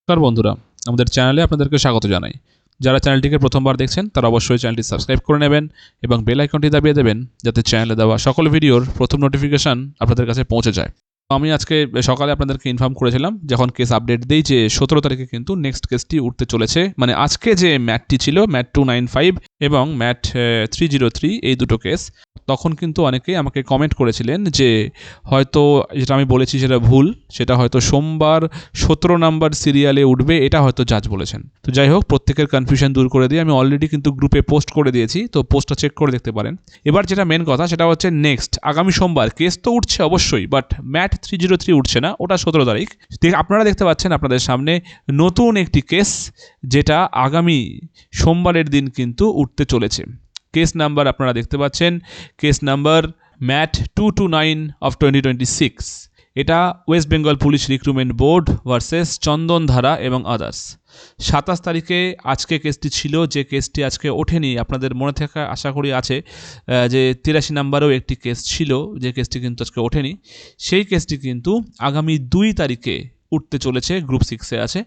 নমস্কার বন্ধুরা, আমাদের চ্যানেলে আপনাদেরকে স্বাগত জানাই। যারা চ্যানেলটিকে প্রথমবার দেখছেন তারা অবশ্যই চ্যানেলটি সাবস্ক্রাইব করে নেবেন এবং বেল আইকনটি দাবিয়ে দেবেন যাতে চ্যানেলে দেওয়া সকল ভিডিওর প্রথম নোটিফিকেশান আপনাদের কাছে পৌঁছে যায়। আমি আজকে সকালে আপনাদেরকে ইনফর্ম করেছিলাম যখন কেস আপডেট দিই যে 17 তারিখে কিন্তু নেক্সট কেসটি উঠতে চলেছে। মানে আজকে যে ম্যাটটি ছিল, ম্যাট 295 এবং ম্যাট 303, এই দুটো কেস, তখন কিন্তু অনেকেই আমাকে কমেন্ট করেছিলেন যে হয়তো যেটা আমি বলেছি সেটা ভুল, সেটা হয়তো সোমবার 17 নাম্বার সিরিয়ালে উঠবে, এটা হয়তো জাজ বলেছেন। তো যাই হোক, প্রত্যেকের কনফিউশন দূর করে দিয়ে আমি অলরেডি কিন্তু গ্রুপে পোস্ট করে দিয়েছি, তো পোস্টটা চেক করে দেখতে পারেন। এবার যেটা মেন কথা সেটা হচ্ছে নেক্সট আগামী সোমবার কেস তো উঠছে অবশ্যই, বাট ম্যাট 303 উঠছে না, ওটা 17 তারিখ। আপনারা দেখতে পাচ্ছেন আপনাদের সামনে নতুন একটি কেস যেটা আগামী সোমবারের দিন কিন্তু উঠতে চলেছে। কেস নাম্বার আপনারা দেখতে পাচ্ছেন, কেস নাম্বার ম্যাট 229 অফ 2026। এটা West Bengal police recruitment board versus Chandan Dhara এবং আদার্স। 27 তারিখে আজকে কেসটি ছিল, যে কেসটি আজকে ওঠেনি। আপনাদের মনে থাকা আশা করি আছে যে 83 নাম্বারেও একটি কেস ছিল, যে কেসটি কিন্তু আজকে ওঠেনি। সেই কেসটি কিন্তু আগামী 2 তারিখে উঠতে চলেছে, গ্রুপ 6-এ আছে।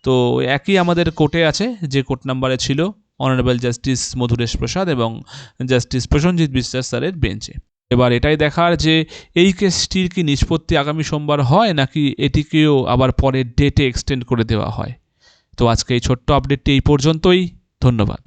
তো একই আমাদের কোর্টে আছে, যে কোর্ট নাম্বারে ছিল, অনারেবল জাস্টিস মধুরেশ প্রসাদ এবং জাস্টিস প্রসেনজিৎ বিশ্বাস স্যারের বেঞ্চে। এবার এটাই দেখার যে এই কেসটির কি নিষ্পত্তি আগামী সোমবার হয় নাকি এটিকেও আবার পরের ডেটে এক্সটেন্ড করে দেওয়া হয়। তো আজকে এই ছোট্ট আপডেটটি এই পর্যন্তই। ধন্যবাদ।